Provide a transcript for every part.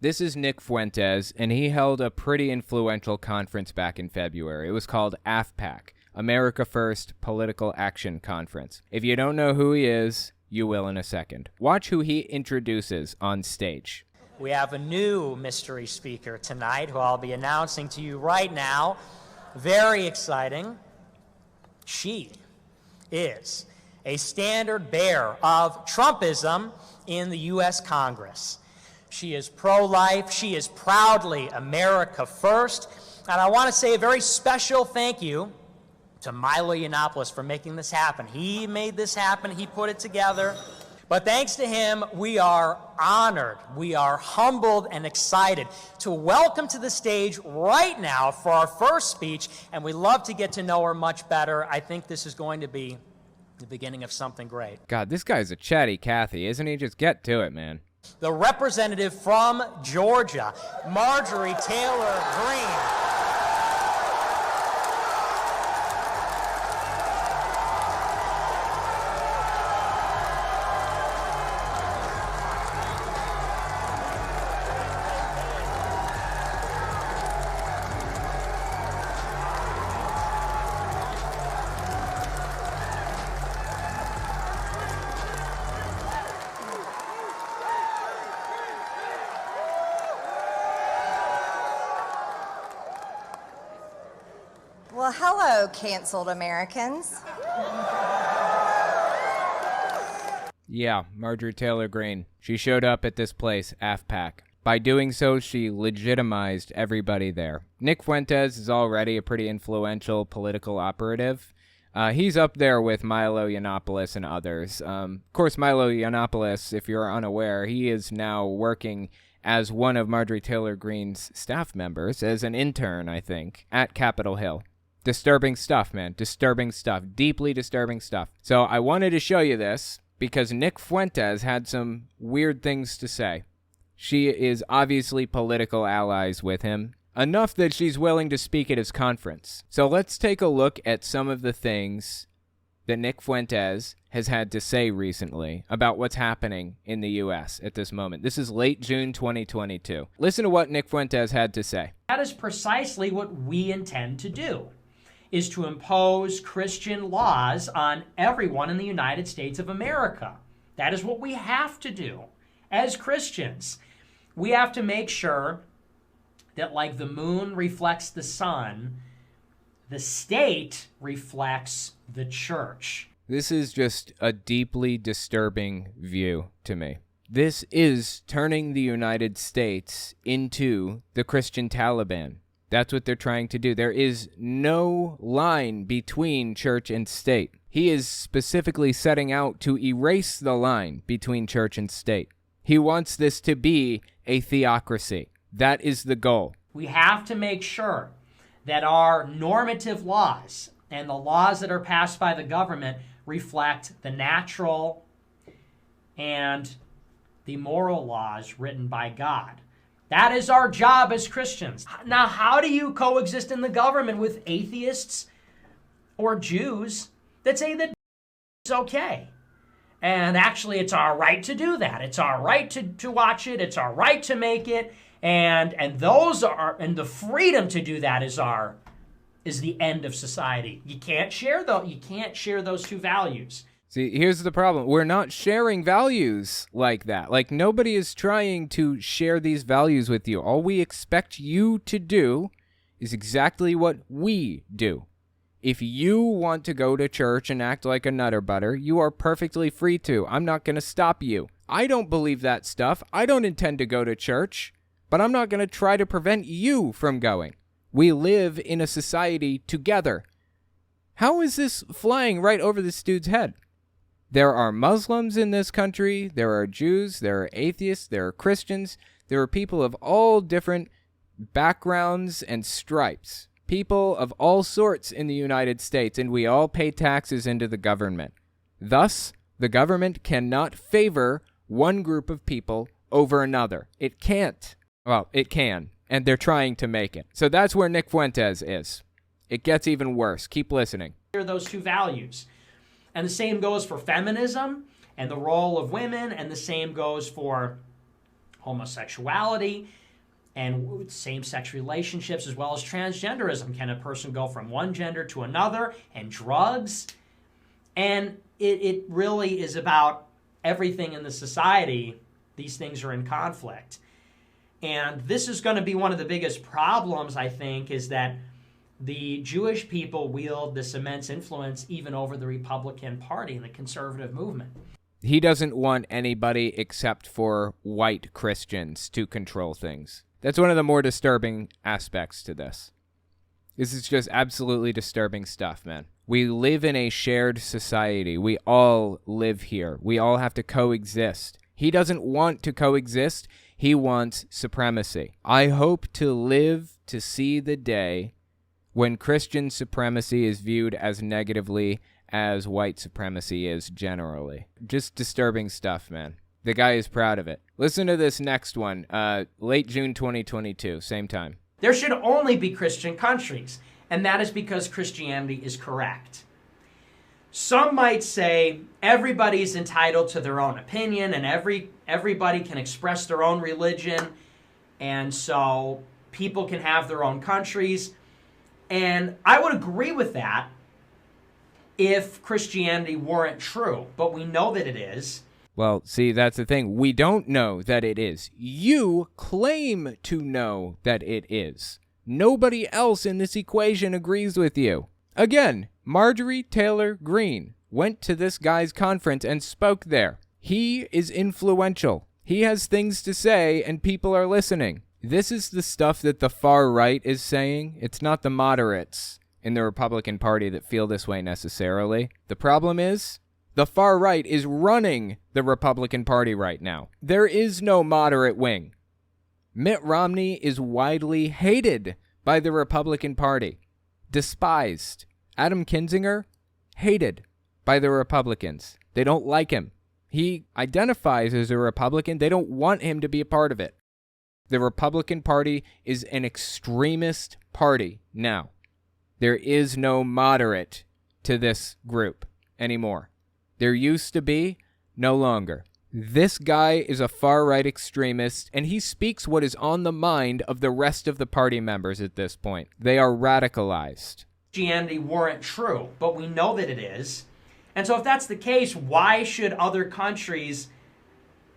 This is Nick Fuentes, and he held a pretty influential conference back in February. It was called AFPAC, America First Political Action Conference. If you don't know who he is, you will in a second. Watch who he introduces on stage. We have a new mystery speaker tonight who I'll be announcing to you right now. Very exciting. She is a standard bearer of Trumpism in the U.S. Congress. She is pro-life. She is proudly America First. And I want to say a very special thank you to Milo Yiannopoulos for making this happen. He made this happen. He put it together. But thanks to him, we are honored, we are humbled and excited to welcome to the stage right now for our first speech, and we love to get to know her much better. I think this is going to be the beginning of something great. God, this guy's a chatty Cathy, isn't he? Just get to it, man. The representative from Georgia, Marjorie Taylor Greene. Well, hello, canceled Americans. Yeah, Marjorie Taylor Greene. She showed up at this place, AFPAC. By doing so, she legitimized everybody there. Nick Fuentes is already a pretty influential political operative. He's up there with Milo Yiannopoulos and others. Of course, Milo Yiannopoulos, if you're unaware, he is now working as one of Marjorie Taylor Greene's staff members, as an intern, I think, at Capitol Hill. Disturbing stuff, man. Disturbing stuff. Deeply disturbing stuff. So I wanted to show you this because Nick Fuentes had some weird things to say. She is obviously political allies with him, enough that she's willing to speak at his conference. So let's take a look at some of the things that Nick Fuentes has had to say recently about what's happening in the U.S. at this moment. This is late June 2022. Listen to what Nick Fuentes had to say. That is precisely what we intend to do, is to impose Christian laws on everyone in the United States of America. That is what we have to do as Christians. We have to make sure that, like the moon reflects the sun, the state reflects the church. This is just a deeply disturbing view to me. This is turning the United States into the Christian Taliban. That's what they're trying to do. There is no line between church and state. He is specifically setting out to erase the line between church and state. He wants this to be a theocracy. That is the goal. We have to make sure that our normative laws and the laws that are passed by the government reflect the natural and the moral laws written by God. That is our job as Christians. Now, how do you coexist in the government with atheists or Jews that say that it's okay? And actually, it's our right to do that. It's our right to watch it. It's our right to make it. And the freedom to do that is the end of society. You can't share those two values. See, here's the problem. We're not sharing values like that. Like, nobody is trying to share these values with you. All we expect you to do is exactly what we do. If you want to go to church and act like a nutter butter, you are perfectly free to. I'm not going to stop you. I don't believe that stuff. I don't intend to go to church, but I'm not going to try to prevent you from going. We live in a society together. How is this flying right over this dude's head? There are Muslims in this country, there are Jews, there are atheists, there are Christians, there are people of all different backgrounds and stripes, people of all sorts in the United States, and we all pay taxes into the government. Thus, the government cannot favor one group of people over another. It can't. Well, it can, and they're trying to make it. So that's where Nick Fuentes is. It gets even worse. Keep listening. Those two values. And the same goes for feminism and the role of women, and the same goes for homosexuality and same-sex relationships, as well as transgenderism. Can a person go from one gender to another? And drugs. And it really is about everything in the society. These things are in conflict. And this is going to be one of the biggest problems, I think, is that the Jewish people wield this immense influence even over the Republican Party and the conservative movement. He doesn't want anybody except for white Christians to control things. That's one of the more disturbing aspects to this. This is just absolutely disturbing stuff, man. We live in a shared society. We all live here. We all have to coexist. He doesn't want to coexist. He wants supremacy. I hope to live to see the day when Christian supremacy is viewed as negatively as white supremacy is generally. Just disturbing stuff, man. The guy is proud of it. Listen to this next one. Late June 2022, same time. There should only be Christian countries, and that is because Christianity is correct. Some might say everybody's entitled to their own opinion and everybody can express their own religion, and so people can have their own countries. And I would agree with that if Christianity weren't true, but we know that it is. Well, see, that's the thing. We don't know that it is. You claim to know that it is. Nobody else in this equation agrees with you. Again, Marjorie Taylor Greene went to this guy's conference and spoke there. He is influential. He has things to say, and people are listening. This is the stuff that the far right is saying. It's not the moderates in the Republican Party that feel this way necessarily. The problem is, the far right is running the Republican Party right now. There is no moderate wing. Mitt Romney is widely hated by the Republican Party. Despised. Adam Kinzinger, hated by the Republicans. They don't like him. He identifies as a Republican. They don't want him to be a part of it. The Republican Party is an extremist party now. There is no moderate to this group anymore. There used to be, no longer. This guy is a far-right extremist, and he speaks what is on the mind of the rest of the party members at this point. They are radicalized. Christianity weren't true, but we know that it is. And so if that's the case, why should other countries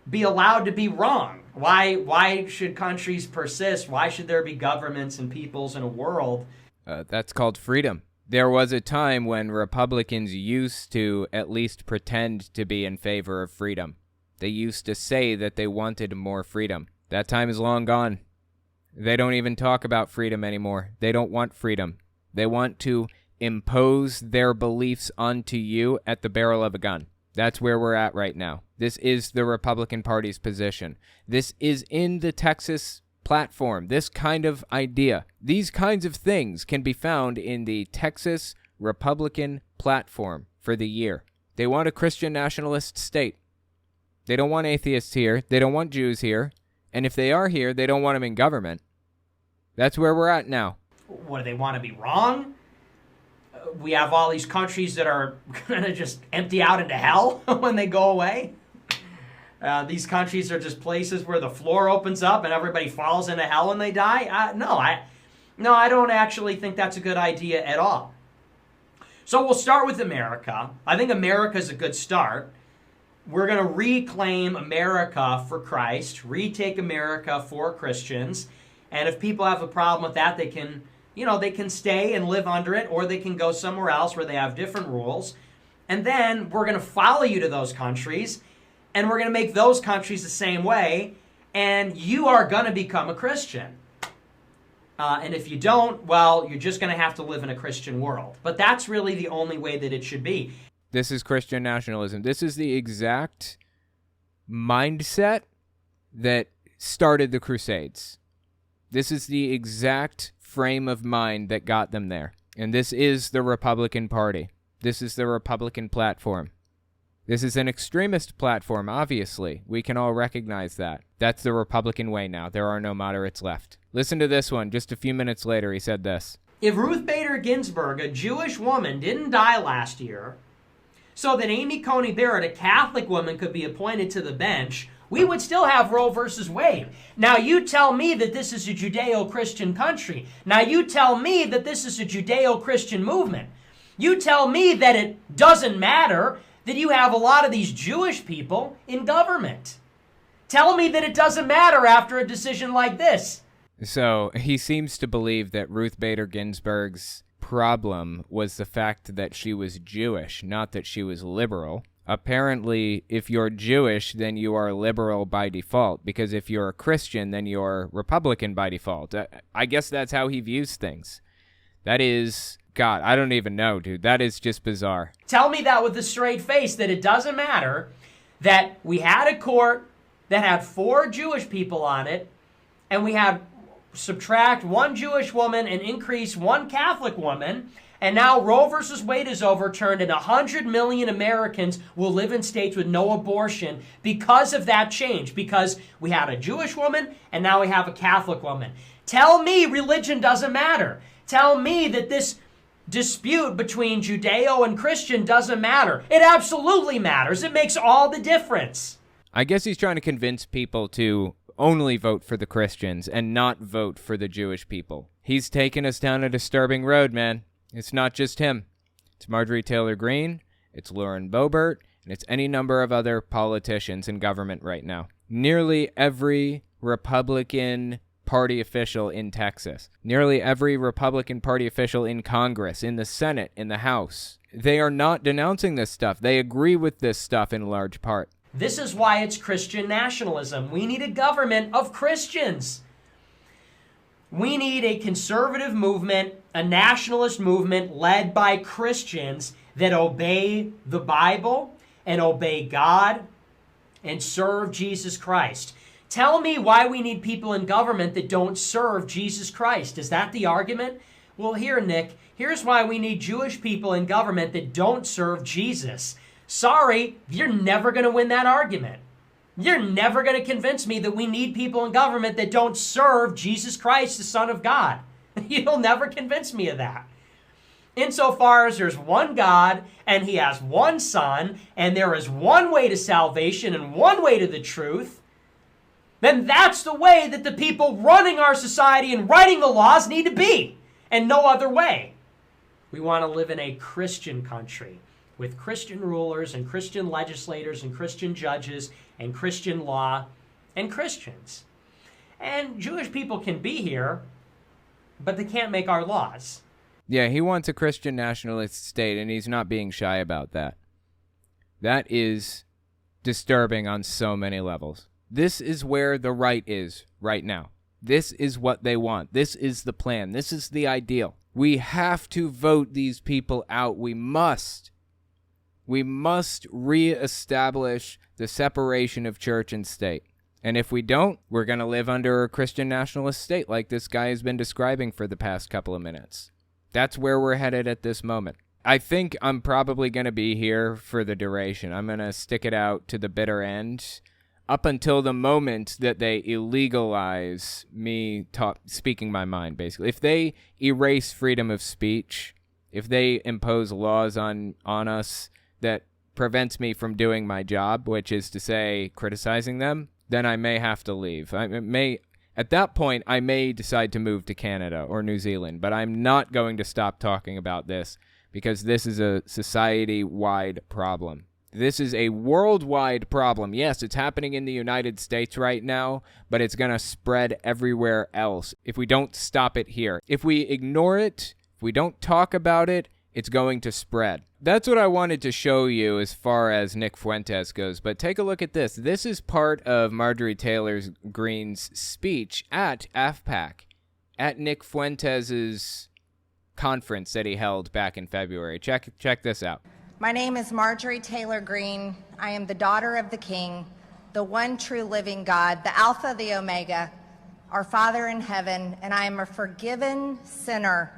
be allowed to be wrong? Why should countries persist? Why should there be governments and peoples in a world? That's called freedom. There was a time when Republicans used to at least pretend to be in favor of freedom. They used to say that they wanted more freedom. That time is long gone. They don't even talk about freedom anymore. They don't want freedom. They want to impose their beliefs onto you at the barrel of a gun. That's where we're at right now. This is the Republican Party's position. This is in the Texas platform. This kind of idea. These kinds of things can be found in the Texas Republican platform for the year. They want a Christian nationalist state. They don't want atheists here. They don't want Jews here. And if they are here, they don't want them in government. That's where we're at now. What, do they want to be wrong? We have all these countries that are going to just empty out into hell when they go away. These countries are just places where the floor opens up and everybody falls into hell when they die. No, I don't actually think that's a good idea at all. So we'll start with America. I think America is a good start. We're going to reclaim America for Christ, retake America for Christians. And if people have a problem with that, they can stay and live under it, or they can go somewhere else where they have different rules. And then we're going to follow you to those countries, and we're going to make those countries the same way, and you are going to become a Christian. And if you don't, well, you're just going to have to live in a Christian world. But that's really the only way that it should be. This is Christian nationalism. This is the exact mindset that started the Crusades. This is the exact frame of mind that got them there. And this is the Republican Party. This is the Republican platform. This is an extremist platform, obviously. We can all recognize that. That's the Republican way now. There are no moderates left. Listen to this one. Just a few minutes later, he said this. If Ruth Bader Ginsburg, a Jewish woman, didn't die last year, so that Amy Coney Barrett, a Catholic woman, could be appointed to the bench, We would still have Roe versus Wade. Now you tell me that this is a Judeo-Christian country. Now you tell me that this is a Judeo-Christian movement. You tell me that it doesn't matter that you have a lot of these Jewish people in government. Tell me that it doesn't matter after a decision like this. So he seems to believe that Ruth Bader Ginsburg's problem was the fact that she was Jewish, not that she was liberal. Apparently, if you're Jewish, then you are liberal by default, because if you're a Christian, then you're Republican by default. I guess that's how he views things. That is, God, I don't even know, dude. That is just bizarre. Tell me that with a straight face, that it doesn't matter that we had a court that had 4 Jewish people on it, and we had subtract 1 Jewish woman and increase 1 Catholic woman, and now Roe versus Wade is overturned, and 100 million Americans will live in states with no abortion because of that change, because we had a Jewish woman and now we have a Catholic woman. Tell me religion doesn't matter. Tell me that this dispute between Judeo and Christian doesn't matter. It absolutely matters. It makes all the difference. I guess he's trying to convince people to only vote for the Christians and not vote for the Jewish people. He's taken us down a disturbing road, man. It's not just him. It's Marjorie Taylor Greene, it's Lauren Boebert, and it's any number of other politicians in government right now. Nearly every Republican Party official in Texas, nearly every Republican Party official in Congress, in the Senate, in the House, they are not denouncing this stuff. They agree with this stuff in large part. This is why it's Christian nationalism. We need a government of Christians. We need a conservative movement, a nationalist movement led by Christians that obey the Bible and obey God and serve Jesus Christ. Tell me why we need people in government that don't serve Jesus Christ. Is that the argument? Well, here, Nick, here's why we need Jewish people in government that don't serve Jesus. Sorry, you're never going to win that argument. You're never going to convince me that we need people in government that don't serve Jesus Christ, the Son of God. You'll never convince me of that. Insofar as there's one God, and he has one Son, and there is one way to salvation and one way to the truth, then that's the way that the people running our society and writing the laws need to be, and no other way. We want to live in a Christian country with Christian rulers and Christian legislators and Christian judges and Christian law and Christians. And Jewish people can be here, but they can't make our laws. Yeah, he wants a Christian nationalist state, and he's not being shy about that. That is disturbing on so many levels. This is where the right is right now. This is what they want. This is the plan. This is the ideal. We have to vote these people out. We must. We must reestablish the separation of church and state. And if we don't, we're going to live under a Christian nationalist state like this guy has been describing for the past couple of minutes. That's where we're headed at this moment. I think I'm probably going to be here for the duration. I'm going to stick it out to the bitter end up until the moment that they illegalize me speaking my mind, basically. If they erase freedom of speech, if they impose laws on us that prevents me from doing my job, which is to say criticizing them, then I may have to leave. At that point, I may decide to move to Canada or New Zealand, but I'm not going to stop talking about this because this is a society-wide problem. This is a worldwide problem. Yes, it's happening in the United States right now, but it's going to spread everywhere else if we don't stop it here. If we ignore it, if we don't talk about it, it's going to spread. That's what I wanted to show you as far as Nick Fuentes goes, but take a look at this. This is part of Marjorie Taylor Greene's speech at AFPAC, at Nick Fuentes' conference that he held back in February. Check this out. My name is Marjorie Taylor Greene. I am the daughter of the King, the one true living God, the Alpha, the Omega, our Father in heaven, and I am a forgiven sinner,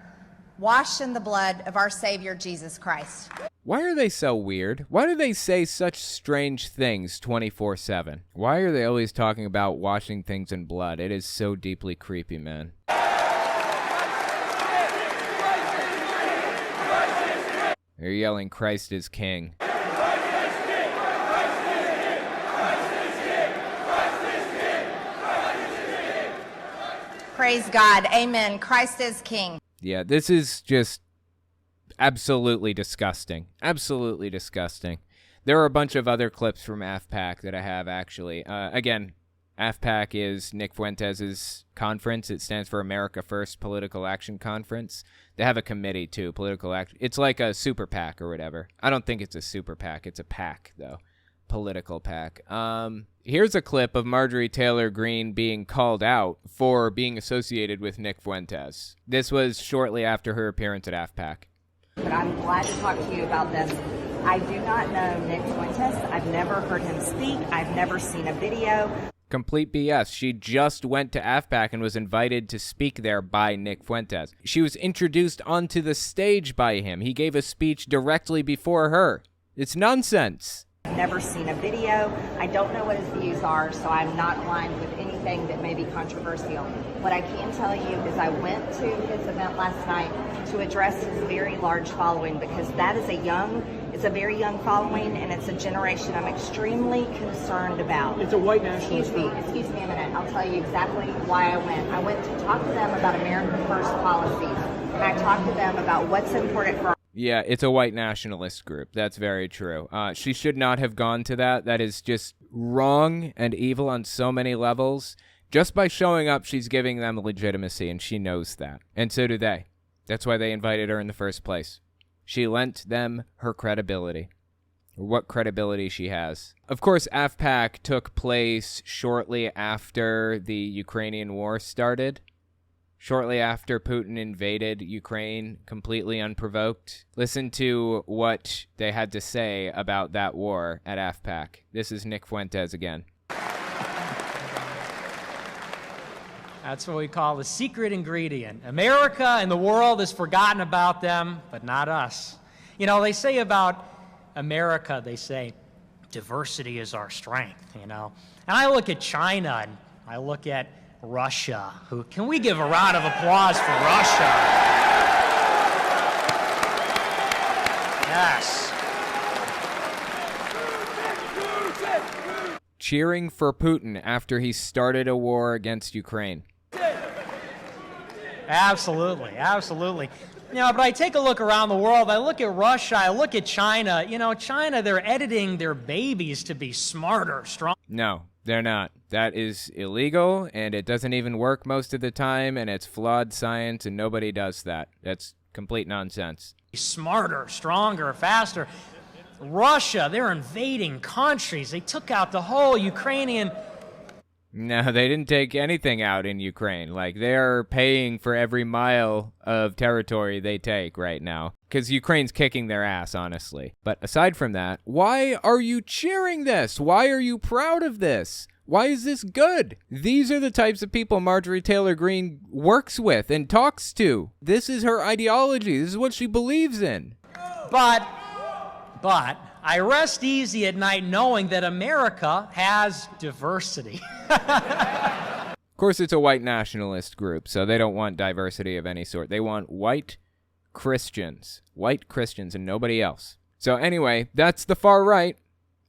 washed in the blood of our Savior, Jesus Christ. Why are they so weird? Why do they say such strange things 24/7? Why are they always talking about washing things in blood? It is so deeply creepy, man. They're yelling, Christ is King. Praise God. Amen. Christ is King. Yeah, this is just absolutely disgusting. Absolutely disgusting. There are a bunch of other clips from AFPAC that I have, actually. Again, AFPAC is Nick Fuentes' conference. It stands for America First Political Action Conference. They have a committee, too, political action. It's like a super PAC or whatever. I don't think it's a super PAC. It's a PAC, though. Political PAC. Here's a clip of Marjorie Taylor Greene being called out for being associated with Nick Fuentes. This was shortly after her appearance at AFPAC. But I'm glad to talk to you about this. I do not know Nick Fuentes. I've never heard him speak. I've never seen a video. Complete BS. She just went to AFPAC and was invited to speak there by Nick Fuentes. She was introduced onto the stage by him. He gave a speech directly before her. It's nonsense. I've never seen a video. I don't know what his views are, so I'm not aligned with anything that may be controversial. What I can tell you is I went to his event last night to address his very large following, because that is it's a very young following, and it's a generation I'm extremely concerned about. It's a white nationalist. Excuse me a minute. I'll tell you exactly why I went. I went to talk to them about America First policies, and I talked to them about what's important for. Yeah, it's a white nationalist group. That's very true. She should not have gone to that. That is just wrong and evil on so many levels. Just by showing up, she's giving them legitimacy, and she knows that. And so do they. That's why they invited her in the first place. She lent them her credibility, or what credibility she has. Of course, AFPAC took place shortly after the Ukrainian war started. Shortly after Putin invaded Ukraine completely unprovoked. Listen to what they had to say about that war at AFPAC. This is Nick Fuentes again. That's what we call the secret ingredient. America and the world has forgotten about them, but not us. You know, they say about America, they say, diversity is our strength, you know. And I look at China, and I look at Russia. Can we give a round of applause for Russia? Yes. Cheering for Putin after he started a war against Ukraine. Absolutely, absolutely. You know, but I take a look around the world. I look at Russia. I look at China. You know, China, they're editing their babies to be smarter, stronger. No, they're not. That is illegal, and it doesn't even work most of the time, and it's flawed science, and nobody does that. That's complete nonsense. Smarter, stronger, faster. Russia, they're invading countries. They took out the whole Ukrainian. No, they didn't take anything out in Ukraine. Like, they're paying for every mile of territory they take right now. Because Ukraine's kicking their ass, honestly. But aside from that, why are you cheering this? Why are you proud of this? Why is this good? These are the types of people Marjorie Taylor Greene works with and talks to. This is her ideology. This is what she believes in. But I rest easy at night knowing that America has diversity. Of course, it's a white nationalist group, so they don't want diversity of any sort. They want white Christians and nobody else. So anyway, that's the far right.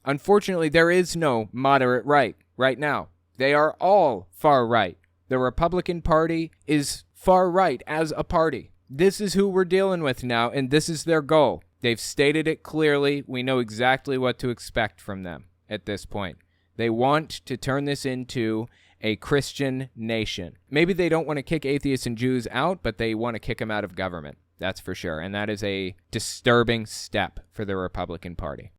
Unfortunately, there is no moderate right now. They are all far right. The Republican Party is far right as a party. This is who we're dealing with now, and this is their goal. They've stated it clearly. We know exactly what to expect from them at this point. They want to turn this into a Christian nation. Maybe they don't want to kick atheists and Jews out, but they want to kick them out of government. That's for sure. And that is a disturbing step for the Republican Party.